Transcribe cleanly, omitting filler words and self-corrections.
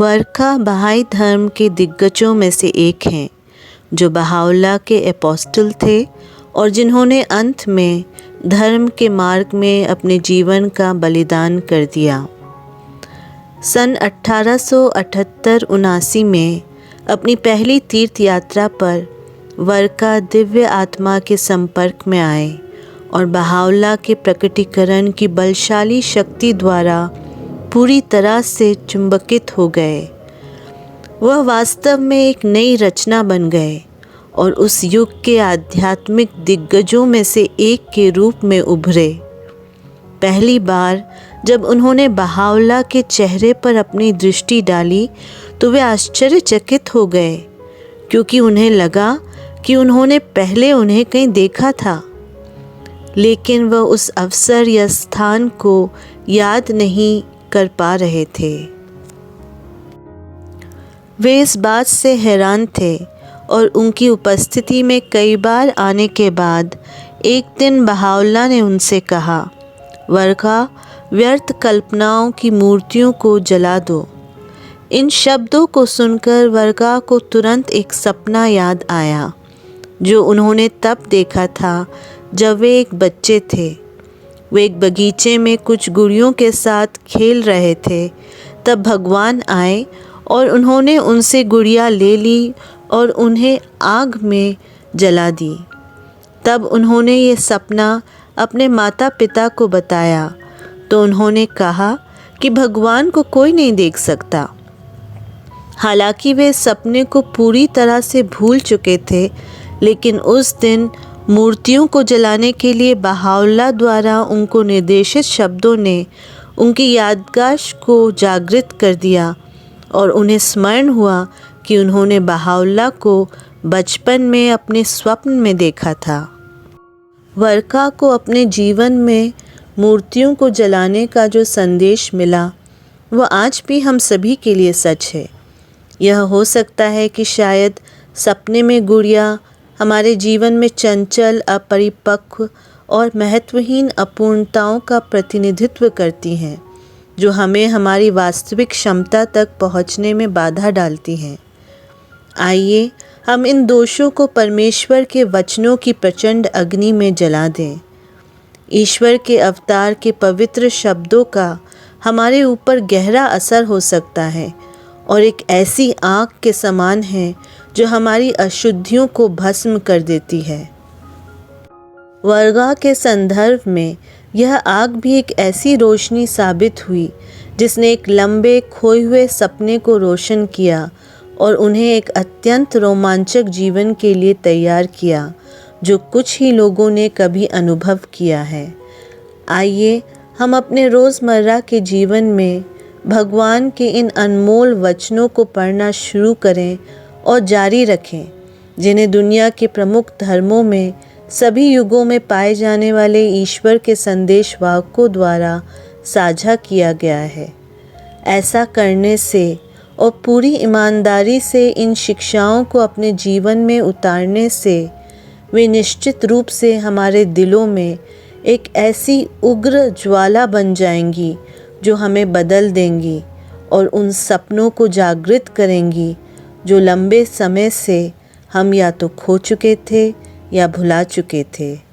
वर्का बहाई धर्म के दिग्गजों में से एक हैं, जो बहाउल्लाह के एपोस्टल थे और जिन्होंने अंत में धर्म के मार्ग में अपने जीवन का बलिदान कर दिया। सन 1878-79 में अपनी पहली तीर्थ यात्रा पर वर्का दिव्य आत्मा के संपर्क में आए और बहाउल्लाह के प्रकटीकरण की बलशाली शक्ति द्वारा पूरी तरह से चुंबकित हो गए। वह वास्तव में एक नई रचना बन गए और उस युग के आध्यात्मिक दिग्गजों में से एक के रूप में उभरे। पहली बार जब उन्होंने बहाउल्लाह के चेहरे पर अपनी दृष्टि डाली तो वे आश्चर्यचकित हो गए, क्योंकि उन्हें लगा कि उन्होंने पहले उन्हें कहीं देखा था, लेकिन वह उस अवसर या स्थान को याद नहीं कर पा रहे थे। वे इस बात से हैरान थे और उनकी उपस्थिति में कई बार आने के बाद एक दिन बहाउल्लाह ने उनसे कहा, वर्का, व्यर्थ कल्पनाओं की मूर्तियों को जला दो। इन शब्दों को सुनकर वर्का को तुरंत एक सपना याद आया जो उन्होंने तब देखा था जब वे एक बच्चे थे। वे एक बगीचे में कुछ गुड़ियों के साथ खेल रहे थे। तब भगवान आए और उन्होंने उनसे गुड़िया ले ली और उन्हें आग में जला दी। तब उन्होंने ये सपना अपने माता पिता को बताया तो उन्होंने कहा कि भगवान को कोई नहीं देख सकता। हालांकि वे सपने को पूरी तरह से भूल चुके थे, लेकिन उस दिन मूर्तियों को जलाने के लिए बहाउल्लाह द्वारा उनको निर्देशित शब्दों ने उनकी याददाश्त को जागृत कर दिया और उन्हें स्मरण हुआ कि उन्होंने बहाउल्लाह को बचपन में अपने स्वप्न में देखा था। वर्का को अपने जीवन में मूर्तियों को जलाने का जो संदेश मिला वह आज भी हम सभी के लिए सच है। यह हो सकता है कि शायद सपने में गुड़िया हमारे जीवन में चंचल, अपरिपक्व और महत्वहीन अपूर्णताओं का प्रतिनिधित्व करती हैं, जो हमें हमारी वास्तविक क्षमता तक पहुंचने में बाधा डालती हैं। आइए हम इन दोषों को परमेश्वर के वचनों की प्रचंड अग्नि में जला दें। ईश्वर के अवतार के पवित्र शब्दों का हमारे ऊपर गहरा असर हो सकता है और एक ऐसी आग के समान है जो हमारी अशुद्धियों को भस्म कर देती है। वर्का के संदर्भ में यह आग भी एक ऐसी रोशनी साबित हुई जिसने एक लंबे खोए हुए सपने को रोशन किया और उन्हें एक अत्यंत रोमांचक जीवन के लिए तैयार किया जो कुछ ही लोगों ने कभी अनुभव किया है। आइए हम अपने रोज़मर्रा के जीवन में भगवान के इन अनमोल वचनों को पढ़ना शुरू करें और जारी रखें, जिन्हें दुनिया के प्रमुख धर्मों में सभी युगों में पाए जाने वाले ईश्वर के संदेशवाहकों द्वारा साझा किया गया है। ऐसा करने से और पूरी ईमानदारी से इन शिक्षाओं को अपने जीवन में उतारने से वे निश्चित रूप से हमारे दिलों में एक ऐसी उग्र ज्वाला बन जाएंगी जो हमें बदल देंगी और उन सपनों को जागृत करेंगी जो लंबे समय से हम या तो खो चुके थे या भुला चुके थे।